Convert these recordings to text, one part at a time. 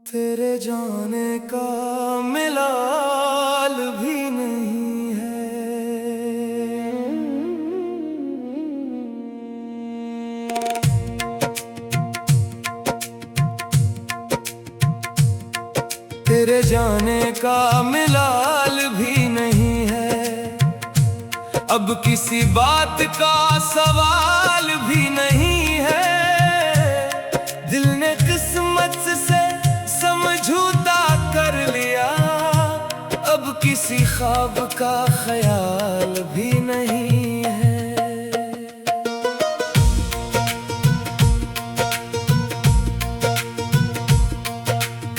तेरे जाने का मिलाल भी नहीं है। तेरे जाने का मिलाल भी नहीं है। अब किसी बात का सवाल भी नहीं है। दिल ने किस्मत से समझौता कर लिया। अब किसी ख्वाब का ख्याल भी नहीं है।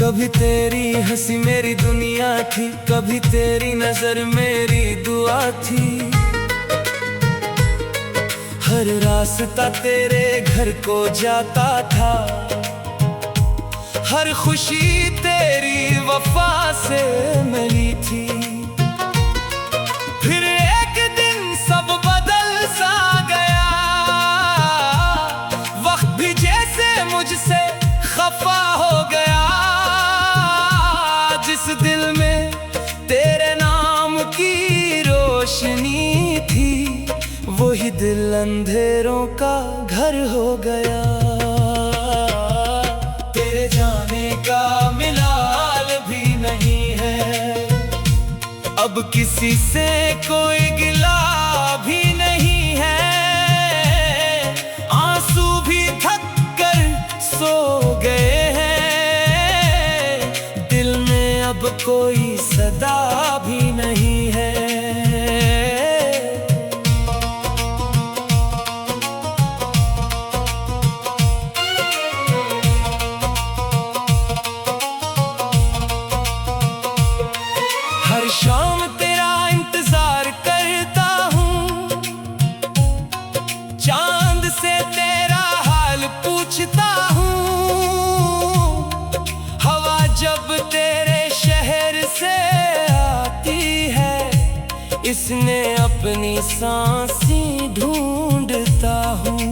कभी तेरी हंसी मेरी दुनिया थी, कभी तेरी नजर मेरी दुआ थी। हर रास्ता तेरे घर को जाता था। हर खुशी तेरी वफा से मिली थी। फिर एक दिन सब बदल सा गया। वक्त भी जैसे मुझसे खफा हो गया। जिस दिल में तेरे नाम की रोशनी थी, वही दिल अंधेरों का घर हो गया। तेरे जाने का मिलाल भी नहीं है। अब किसी से कोई गिला भी नहीं है। आंसू भी थक कर सो गए हैं। दिल में अब कोई सदा भी नहीं है। हर शाम तेरा इंतजार करता हूँ। चांद से तेरा हाल पूछता हूँ। हवा जब तेरे शहर से आती है, इसने अपनी सांसें ढूंढता हूँ।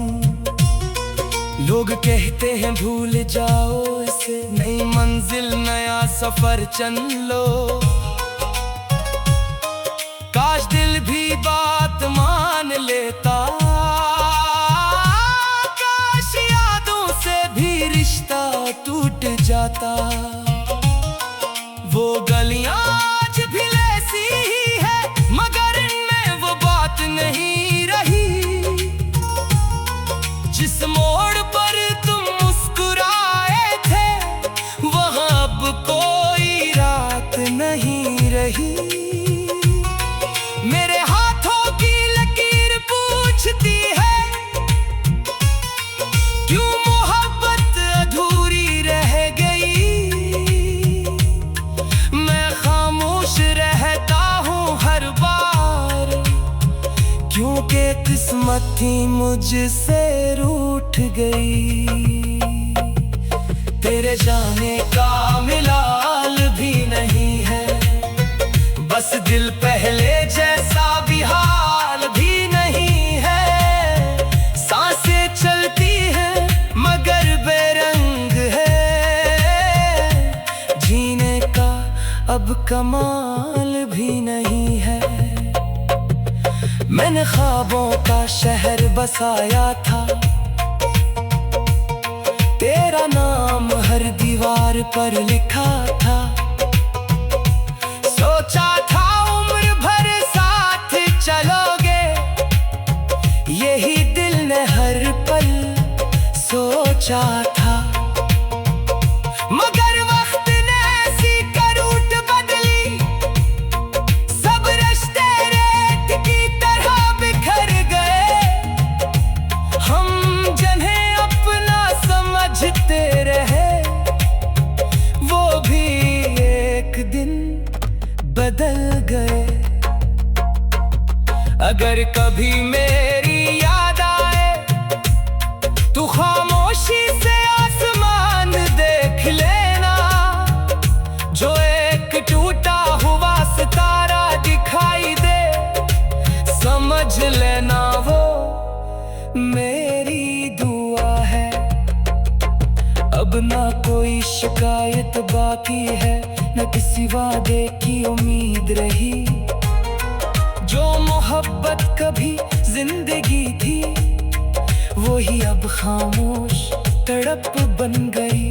लोग कहते हैं भूल जाओ इसे, नई मंजिल नया सफर चल लो। काश दिल भी बात मान लेता। काश यादों से भी रिश्ता टूट जाता। वो गलियां आज भी ऐसी ही है, मगर इनमें वो बात नहीं रही। जिस मोड़ पर तुम मुस्कुराए थे, वहां अब कोई रात नहीं रही। मेरे हाथों की लकीर पूछती है, क्यों मोहब्बत अधूरी रह गई। मैं खामोश रहता हूँ हर बार, क्योंकि किस्मत थी मुझसे रूठ गई। तेरे जाने का मिलाल भी नहीं है। बस दिल पहले जैसा भी हाल भी नहीं है। सांसें चलती हैं मगर बेरंग है। जीने का अब कमाल भी नहीं है। मैंने ख्वाबों का शहर बसाया था। तेरा नाम हर दीवार पर लिखा था। सोचा था उम्र भर साथ चलोगे, यही दिल ने हर पल सोचा था। मगर वक्त ने ऐसी करवट बदली, सब रिश्ते रेत की तरह बिखर गए। हम जिन्हें अपना समझते रहे, वो भी एक दिन बदल गए। अगर कभी मेरी याद आए, तू खामोशी से आसमान देख लेना। ना कोई शिकायत बाकी है, न किसी वादे की उम्मीद रही। जो मोहब्बत कभी जिंदगी थी, वही अब खामोश तड़प बन गई।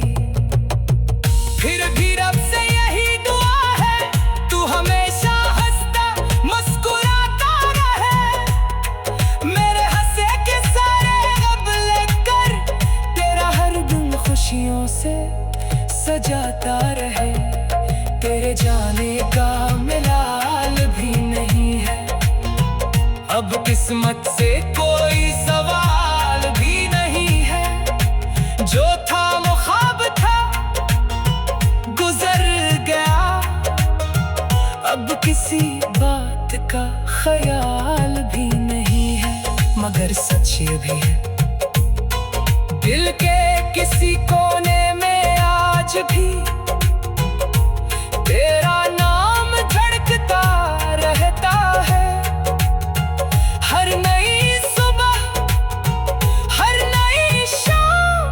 फिर भी रब से यही दुआ है, तू हमेशा हंसता मुस्कुराता रहे। मेरे हंसे के सारे गम लेकर तेरा हर दिन खुशियों से सजाता रहे। तेरे जाने का मिलाल भी नहीं है, अब किस्मत से कोई सवाल भी नहीं है। जो था वो ख्वाब था, गुजर गया, अब किसी बात का ख्याल भी नहीं है। मगर सच ये भी है, दिल के किसी कोने में आज भी तेरा नाम धड़कता रहता है। हर नई सुबह, हर नई शाम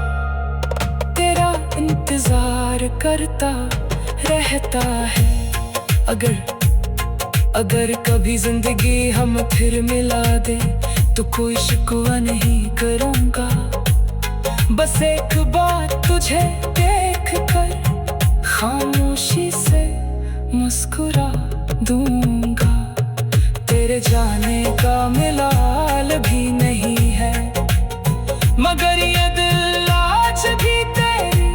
तेरा इंतजार करता रहता है। अगर कभी जिंदगी हम फिर मिला दे, तो कोई शिकवा नहीं करूँगा। बस एक बात तुझे देख कर खामोशी से मुस्कुरा दूंगा। तेरे जाने का मिलाल भी नहीं है, मगर ये दिल आज भी तेरी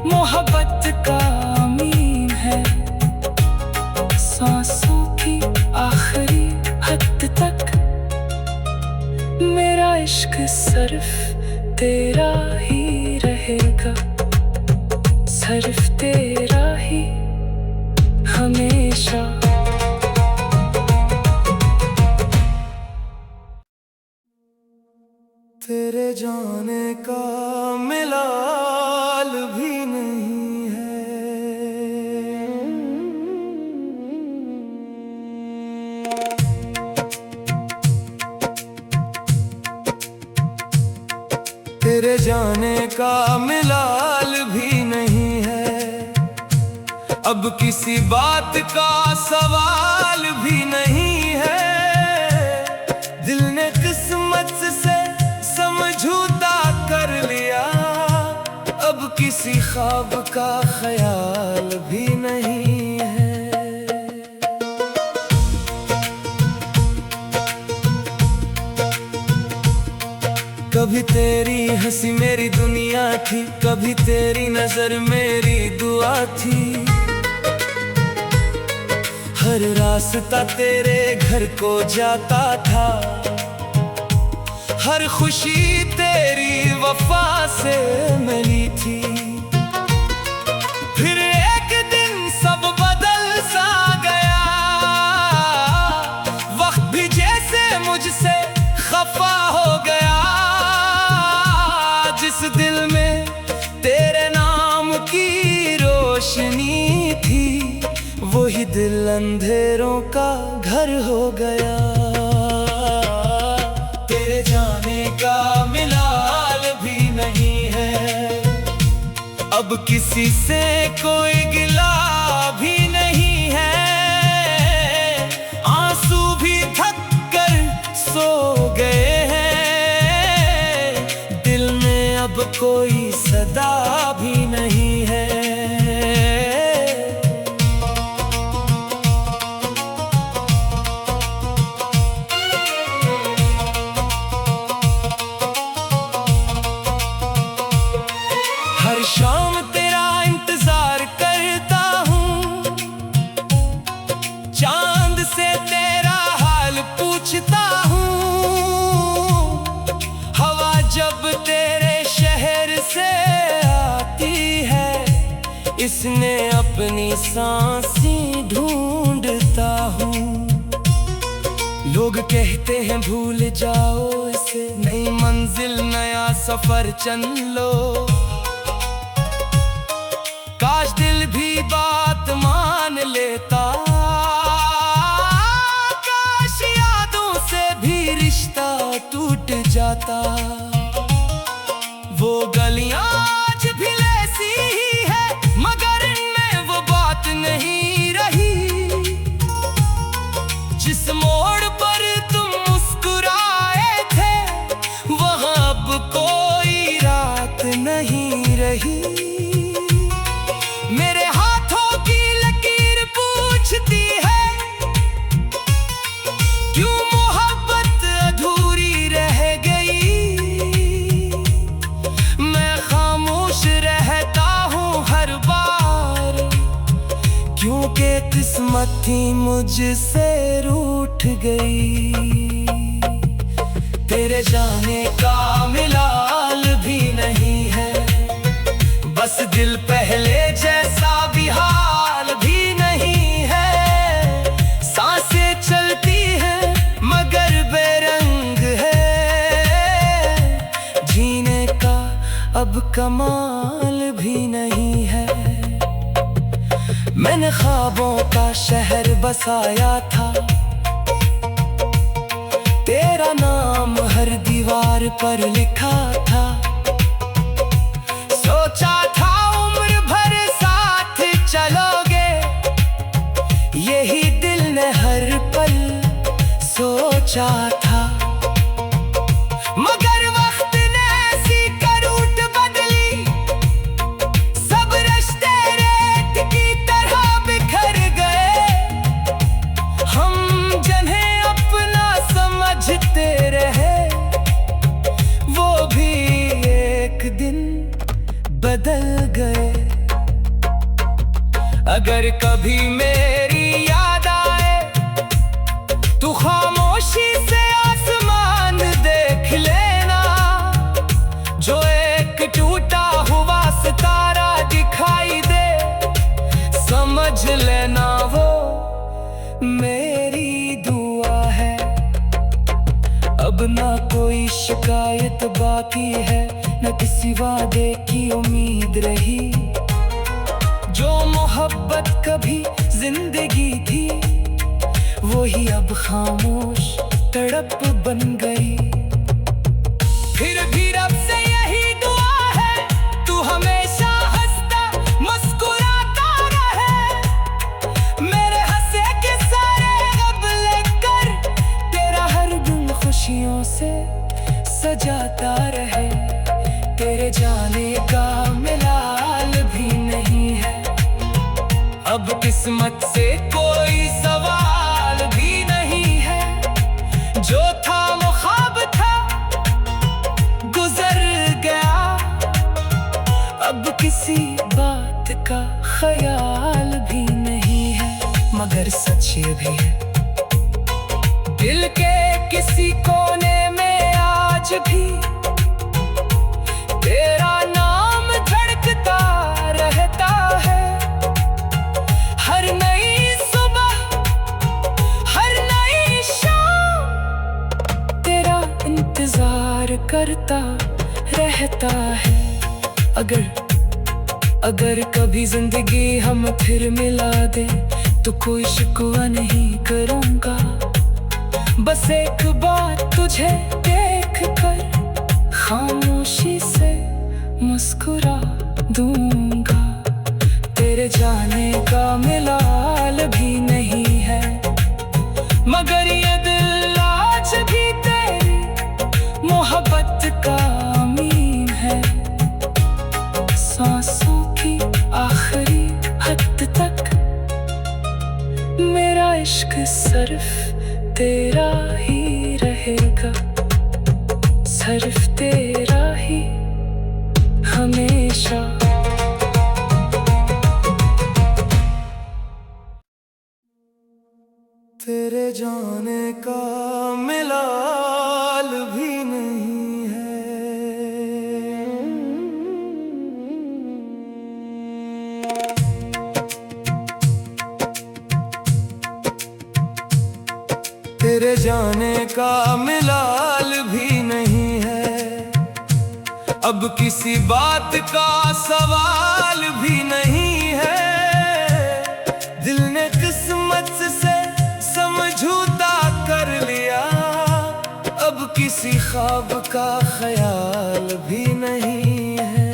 मोहब्बत का अमीन है। सांसों की आखिरी हद तक मेरा इश्क सिर्फ तेरा ही रहेगा, सिर्फ तेरा ही हमेशा। तेरे जाने का मिलाल भी नहीं है, तेरे जाने का मिलाल भी नहीं है। अब किसी बात का सवाल भी नहीं है। दिल ने किस्मत से समझौता कर लिया, अब किसी ख्वाब का ख्याल भी नहीं है। कभी तेरी हंसी मेरी दुनिया थी, कभी तेरी नजर मेरी दुआ थी। हर रास्ता तेरे घर को जाता था, हर खुशी तेरी वफा से मिली थी। फिर एक दिन सब बदल सा गया, वक्त भी जैसे मुझसे खफा हो गया। जिस दिल में तेरे नाम की रोशनी थी, वही दिल अंधेरों का घर हो गया। तेरे जाने का मिलाल भी नहीं है, अब किसी से कोई गिला भी नहीं है। आंसू भी थक कर सो गए हैं, दिल में अब कोई सदा भी नहीं है। हर शाम तेरा इंतजार करता हूँ, चांद से तेरा हाल पूछता हूँ। हवा जब तेरे शहर से आती है, इसने अपनी सांसें ढूंढता हूँ। लोग कहते हैं भूल जाओ इसे, नई मंजिल नया सफर चल लो। काश दिल भी बात मान लेता, काश यादों से भी रिश्ता टूट जाता। वो गलियां आज भी ले रही। मेरे हाथों की लकीर पूछती है, क्यों मोहब्बत अधूरी रह गई। मैं खामोश रहता हूँ हर बार, क्योंकि किस्मत थी मुझसे रूठ गई। तेरे जाने का मिलाल भी नहीं है, बस दिल पहले जैसा भी हाल भी नहीं है। सांसें चलती हैं मगर बेरंग है, जीने का अब कमाल भी नहीं है। मैंने ख्वाबों का शहर बसाया था, तेरा नाम हर दीवार पर लिखा था। सोचा था उम्र भर साथ चलोगे, यही दिल ने हर पल सोचा था। मगर वक्त ने ऐसी करूट बदली, सब रिश्ते रेत की तरह बिखर गए। हम जिन्हें अपना समझते रहे, वो भी एक दिन बदल गए। अगर कभी मेरी याद आए, तू खामोशी से आसमान देख लेना। जो एक टूटा हुआ सितारा दिखाई दे, समझ लेना वो मेरी दुआ है। अब ना कोई शिकायत बाकी है, न किसी वादे की उम्मीद रही। जो मोहब्बत कभी जिंदगी थी, वही अब खामोश तड़प बन गई। फिर भी रब से यही दुआ है, तू हमेशा हंसता मुस्कुराता रहे। मेरे हंसे के सारे गम लेकर, तेरा हर दिन खुशियों से सजाता रहे। तेरे जाने का मिलाल भी नहीं है, अब किस्मत से कोई सवाल भी नहीं है। जो था वो ख्वाब था, गुजर गया। अब किसी बात का ख्याल भी नहीं है, मगर सच ये भी है, दिल के किसी कोने में आज भी तेरा नाम धड़कता रहता है। हर नई सुबह, हर नई शाम, तेरा इंतजार करता रहता है। अगर कभी जिंदगी हम फिर मिला दे, तो कोई शिकवा नहीं करूँगा। बस एक बात तुझे देख कर खामोशी से मुस्कुरा दूंगा। तेरे जाने का मिलाल भी नहीं है, मगर ये दिल आज भी तेरी मोहब्बत का अमीन है। सांसों की आखिरी हद तक मेरा इश्क सिर्फ तेरा ही रहेगा, सिर्फ तेरा ही हमेशा। तेरे जाने का मिलाल भी नहीं है। तेरे जाने का मिलाल भी नहीं है, अब किसी बात का सवाल भी नहीं है। दिल ने किस्मत से समझौता कर लिया, अब किसी ख्वाब का ख्याल भी नहीं है।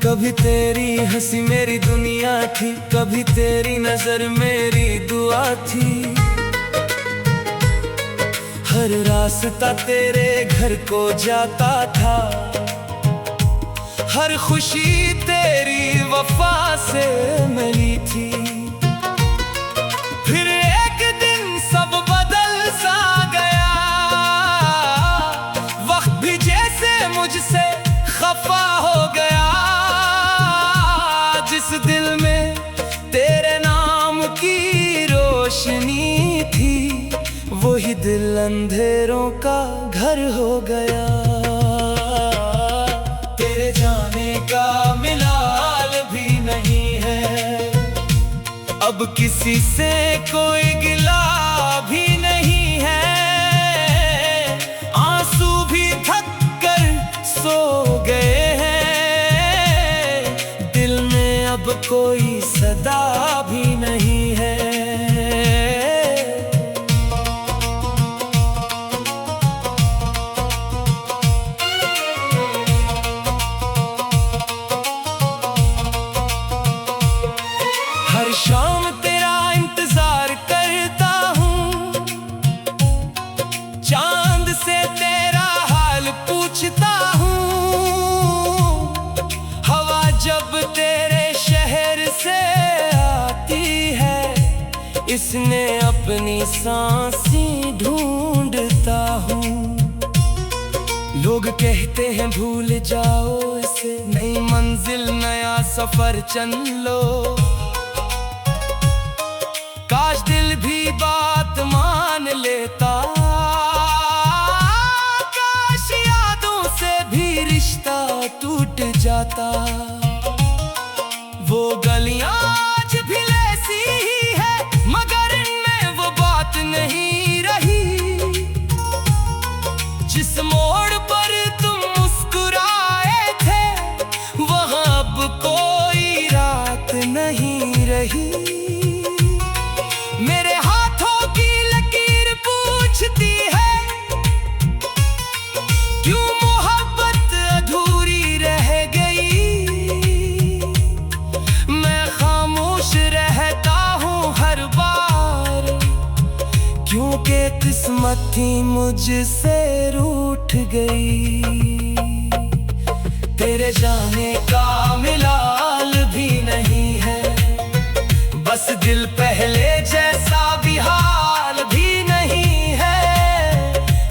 कभी तेरी हंसी मेरी दुनिया थी, कभी तेरी नजर मेरी दुआ थी। हर रास्ता तेरे घर को जाता था, हर खुशी तेरी वफा से मिली थी। फिर एक दिन सब बदल सा गया, वक्त भी जैसे मुझसे खफा हो गया। जिस दिल में तेरे नाम की रोशनी थी, वही दिल अंधेरों का घर हो गया। तेरे जाने का मिलाल भी नहीं है, अब किसी से कोई गिला भी नहीं है। आंसू भी थक कर सो गए हैं, दिल में अब कोई सदा भी नहीं है। हर शाम तेरा इंतजार करता हूँ, चांद से तेरा हाल पूछता हूँ। हवा जब तेरे शहर से आती है, इसने अपनी सांसें ढूंढता हूँ। लोग कहते हैं भूल जाओ इसे, नई मंजिल नया सफर चल लो। काश दिल भी बात मान लेता, काश यादों से भी रिश्ता टूट जाता। वो गलियां आज भी ऐसी ही है, मगर इनमें वो बात नहीं रही। जिस मोड़ पर तुम मुस्कुराए थे, वहां अब कोई रात नहीं रही। मेरे हाथों की लकीर पूछती है, क्यों मोहब्बत अधूरी रह गई। मैं खामोश रहता हूँ हर बार, क्योंकि किस्मत थी मुझसे रूठ गई। तेरे जाने का मिलाल भी नहीं है, बस दिल पहले जैसा भी हाल भी नहीं है।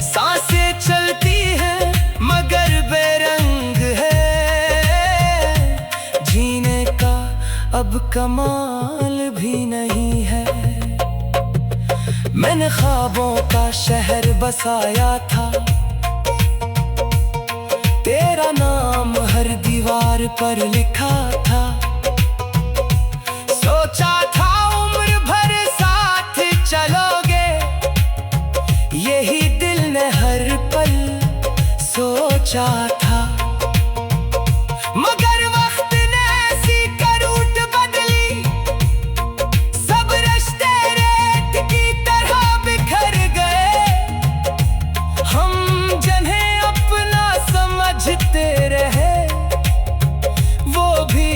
सांसें चलती हैं मगर बेरंग है, जीने का अब कमाल भी नहीं है। मैंने ख्वाबों का शहर बसाया था, तेरा नाम हर दीवार पर लिखा था। सोचा था उम्र भर साथ चलोगे, यही दिल ने हर पल सोचा था। मगर वक्त ने ऐसी करवट बदली, सब रिश्ते रेत की तरह बिखर गए। हम जिन्हें अपना समझते रहे, वो भी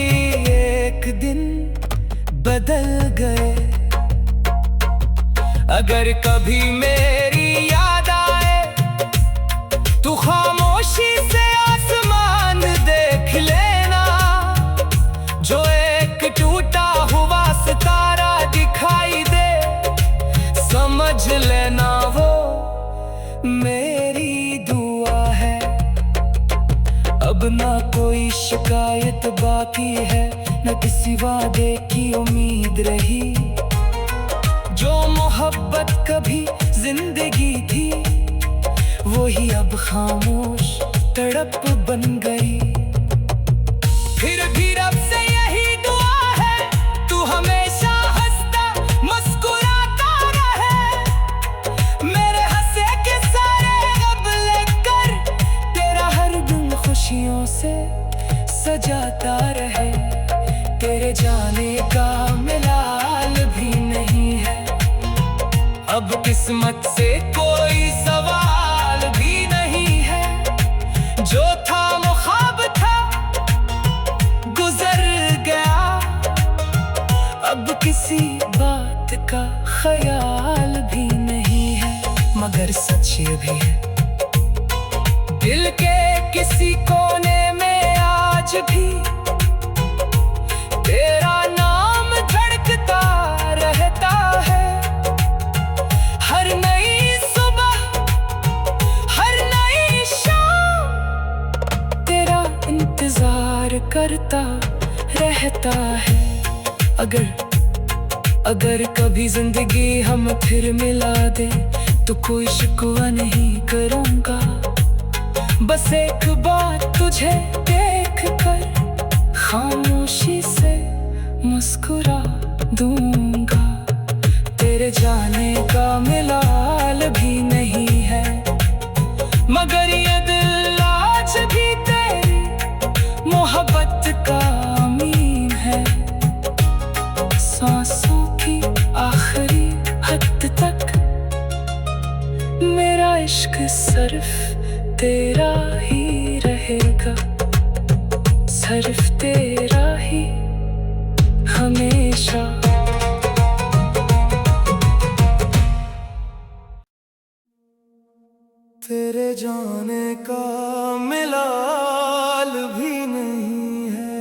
एक दिन बदल गए। अगर कभी मेरी याद आए, तू खामोशी से आसमान देख लेना। जो एक टूटा हुआ सितारा दिखाई दे, समझ लेना वो मेरी दुआ है। अब ना कोई शिकायत बाकी है, न किसी वादे की उम्मीद रही। जो मोहब्बत कभी जिंदगी थी, वही अब खामोश तड़प बन गई। फिर भी रब से यही दुआ है, तू हमेशा हंसता मुस्कुराता रहे। मेरे हंसे के सारे गम लेकर, तेरा हर दिन खुशियों से सजाता रहे। तेरे जाने का मिलाल भी नहीं है, अब किस्मत से कोई सवाल भी नहीं है। जो था मुखा मगर सच ये भी है, दिल के किसी कोने में आज भी तेरा नाम धड़कता रहता है। हर नई सुबह, हर नई शाम तेरा इंतजार करता रहता है। अगर कभी जिंदगी हम फिर मिला दे तो कोई शिकवा नहीं करूँगा, बस एक बार तुझे देख कर खामोशी से मुस्कुरा दूंगा। तेरे जाने का मिलाल भी नहीं है, मगर ये दिल आज भी तेरी मोहब्बत का अमीन है। सांसों की आखिरी हद तक मेरा इश्क सिर्फ तेरा ही रहेगा, सिर्फ तेरा ही हमेशा। तेरे जाने का मिलाल भी नहीं है।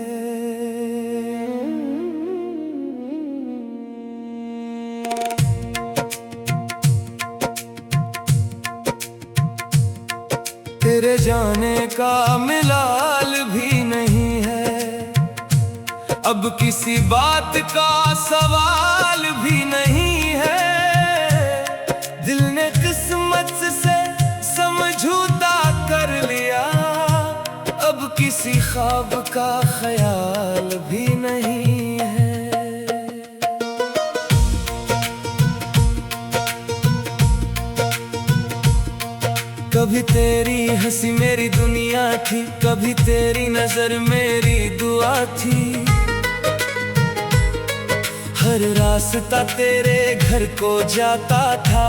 तेरे जाने का मिलाल भी नहीं है, अब किसी बात का सवाल भी नहीं है। दिल ने किस्मत से समझौता कर लिया, अब किसी ख्वाब का ख्याल भी नहीं है। कभी तेरी हंसी मेरी दुनिया थी, कभी तेरी नजर मेरी दुआ थी। हर रास्ता तेरे घर को जाता था,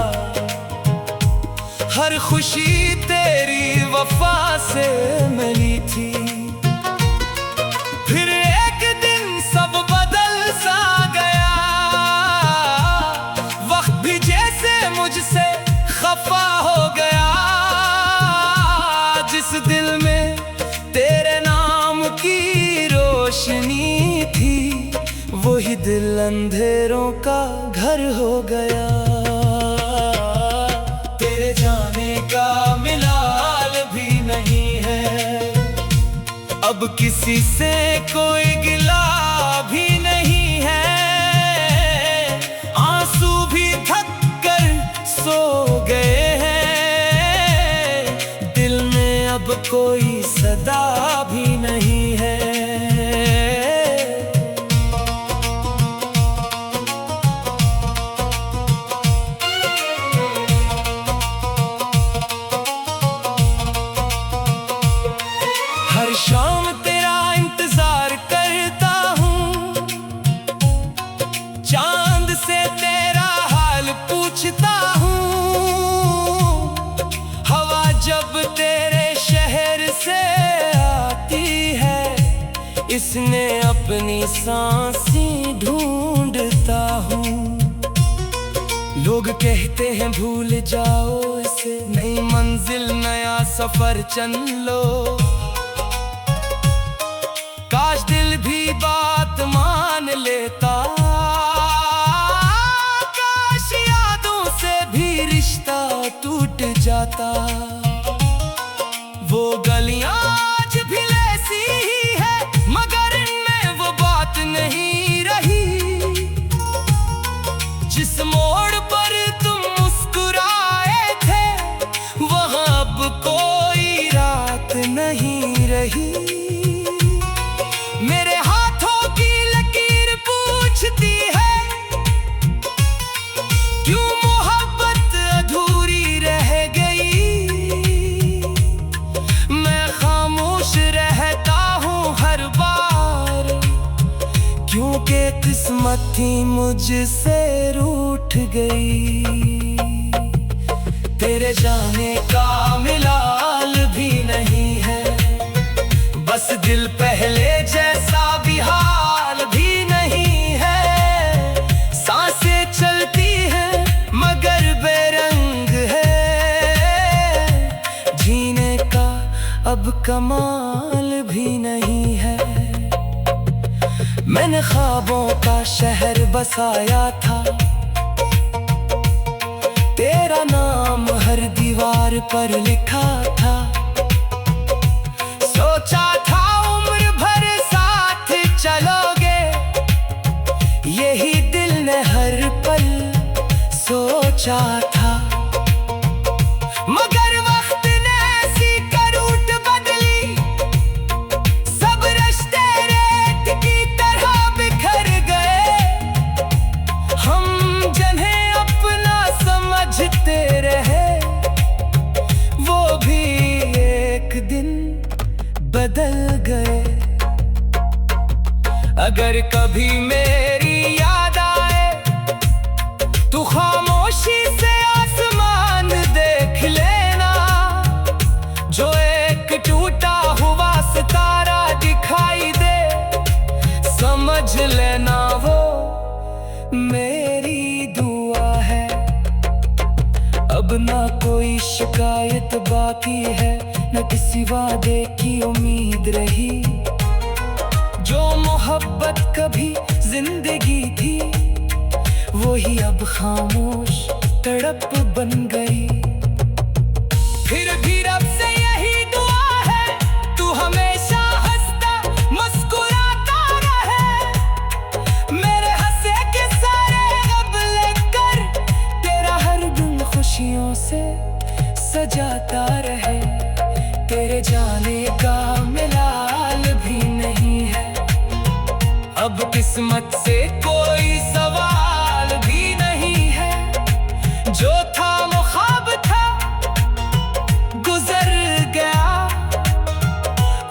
हर खुशी तेरी वफा से मिली थी। फिर एक दिन सब बदल सा गया, वक्त भी जैसे मुझसे खफा हो गया। जिस दिल में तेरे नाम की रोशनी थी, वही दिल अंधेरों का घर हो गया। तेरे जाने का मिलाल भी नहीं है, अब किसी से कोई गिला भी नहीं है। आंसू भी थक कर सो गए हैं, दिल में अब कोई सदा भी नहीं है। हर शाम तेरा इंतजार करता हूँ, चांद से तेरा हाल पूछता हूँ। हवा जब तेरे शहर से आती है, इसने अपनी सांसें ढूंढता हूँ। लोग कहते हैं भूल जाओ इसे, नई मंजिल नया सफर चल लो। काश दिल भी बात मान लेता, काश यादों से भी रिश्ता टूट जाता। वो गलियां आज भी ऐसी ही है, मगर इनमें वो बात नहीं रही। जिस मोड़ पर तुम मुस्कुराए थे, वहां अब कोई रात नहीं रही। मेरे हाथों की लकीर पूछती है, क्यों मोहब्बत अधूरी रह गई। मैं खामोश रहता हूँ हर बार, क्योंकि किस्मत ही मुझसे रूठ गई। तेरे जाने का मिलाल भी नहीं है, बस दिल पहले जैसा भी हाल भी नहीं है। सांसें चलती हैं मगर बेरंग है, अब कमाल भी नहीं है। मैंने ख्वाबों का शहर बसाया था, तेरा नाम हर दीवार पर लिखा था। सोचा था उम्र भर साथ चलोगे, यही दिल ने हर पल सोचा था। मगर वक्त ने ऐसी करवट बदली, सब रिश्ते रेत की तरह बिखर गए। हम जिन्हें अपना समझते रहे, वो भी एक दिन बदल गए। अगर कभी मेरी याद आए, तू खामोशी से आसमान देख लेना। जो एक टूटा हुआ सितारा दिखाई दे, समझ लेना वो मेरी दुआ है। अब ना कोई शिकायत बाकी है, न किसी वादे की उम्मीद रही। जो मोहब्बत कभी जिंदगी थी, वही अब खामोश तड़प बन गई। फिर भी रब से यही दुआ है, तू हमेशा हंसता मुस्कुराता रहे। मेरे हंसे के सारे गम लेकर, तेरा हर दिन खुशियों से सजाता रहे। तेरे जाने का मिलाल भी नहीं है, अब किस्मत से कोई सवाल भी नहीं है। जो था वो ख्वाब था, गुजर गया।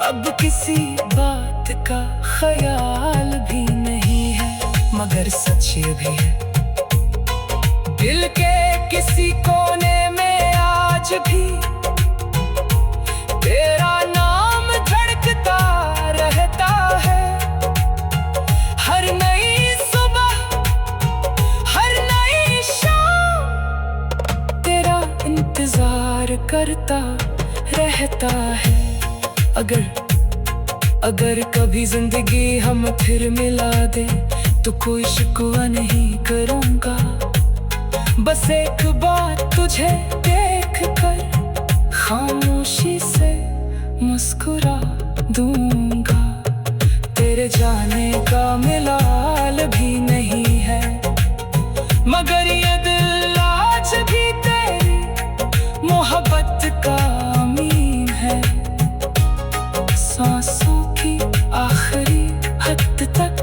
अब किसी बात का ख्याल भी नहीं है, मगर सच ये भी है, दिल के किसी कोने में आज भी तेरा नाम धड़कता रहता है। हर नई सुबह, हर नई शाम, तेरा इंतजार करता रहता है। अगर कभी जिंदगी हम फिर मिला दे, तो कोई शिकवा नहीं करूँगा। बस एक बात तुझे देख कर खामोशी से मुस्कुरा दूंगा। तेरे जाने का मिलाल भी नहीं है, मगर ये दिल आज भी तेरी मोहब्बत का अमीन है। सांसों की आखिरी हद तक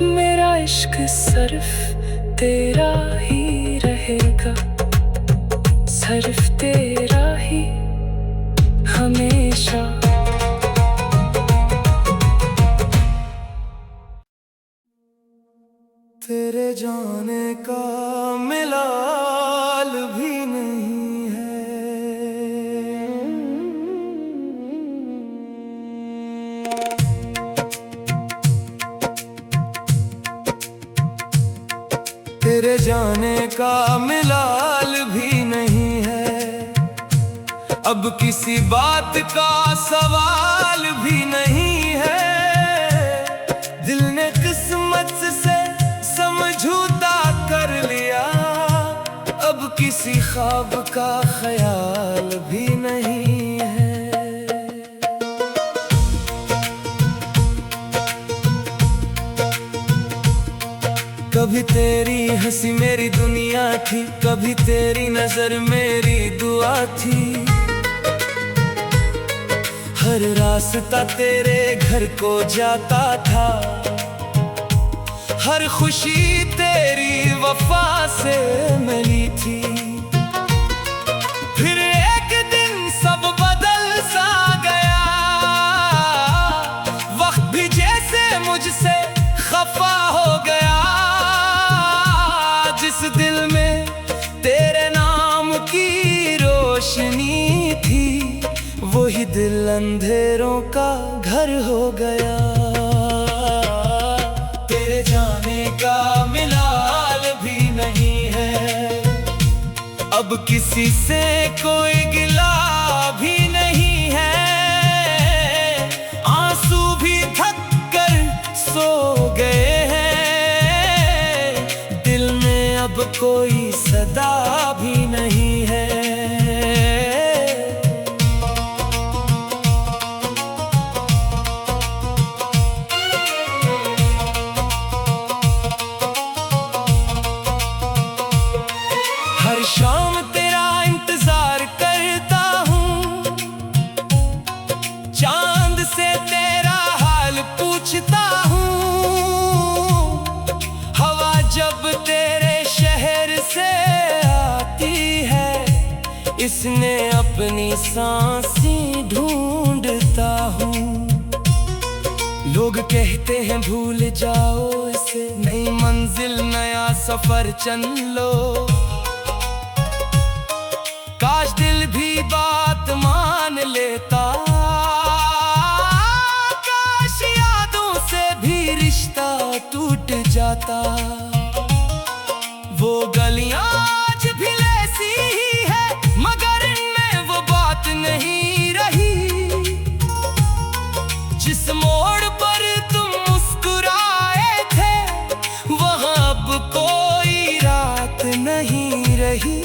मेरा इश्क सिर्फ तेरा ही रहेगा, सिर्फ तेरा ही हमेशा। तेरे जाने का मिलाल भी नहीं है। तेरे जाने का मिलाल भी नहीं है, अब किसी बात का सवाल भी नहीं है। दिल ने किस्मत से समझौता कर लिया, अब किसी ख्वाब का ख्याल भी नहीं है। कभी तेरी हंसी मेरी दुनिया थी, कभी तेरी नजर मेरी दुआ थी। हर रास्ता तेरे घर को जाता था, हर खुशी तेरी वफा से मिली थी। फिर एक दिन सब बदल सा गया, वक्त भी जैसे मुझसे खफा हो गया। जिस दिल में तेरे नाम की रोशनी थी, वही दिल अंधेरों का घर हो गया। तेरे जाने का मिलाल भी नहीं है, अब किसी से कोई गिला भी नहीं। कोई सदा भी नहीं है। हर शाम तेरा इंतजार करता हूँ, चांद से तेरा हाल पूछता हूँ। हवा जब तेरे शहर से आती है, इसने अपनी सांसें ढूंढता हूँ। लोग कहते हैं भूल जाओ इसे, नई मंजिल नया सफर चल लो। काश दिल भी बात मान लेता, काश यादों से भी रिश्ता टूट जाता। वो गलियां आज भी ऐसी ही है, मगर इनमें वो बात नहीं रही। जिस मोड़ पर तुम मुस्कुराए थे, वहां अब कोई रात नहीं रही।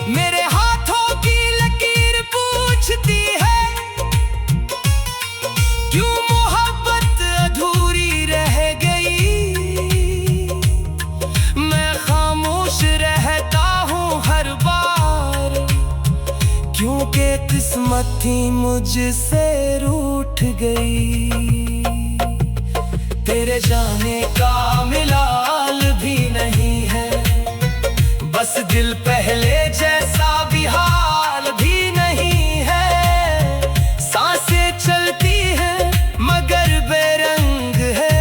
मेरे हाथों की लकीर पूछती है, क्यों मोहब्बत अधूरी रह गई। मैं खामोश रहता हूँ हर बार, क्योंकि किस्मत ही मुझसे रूठ गई। तेरे जाने का मिलाल भी नहीं है, बस दिल पहले जैसा भी हाल भी नहीं है। सांसें चलती हैं मगर बेरंग है,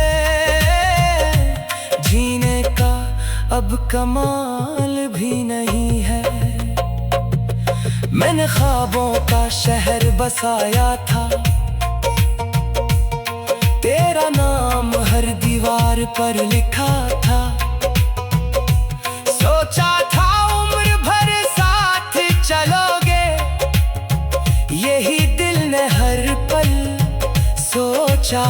जीने का अब कमाल भी नहीं है। मैंने ख्वाबों का शहर बसाया था, तेरा नाम हर दीवार पर लिखा था। सोचा था उम्र भर साथ चलोगे, यही दिल ने हर पल सोचा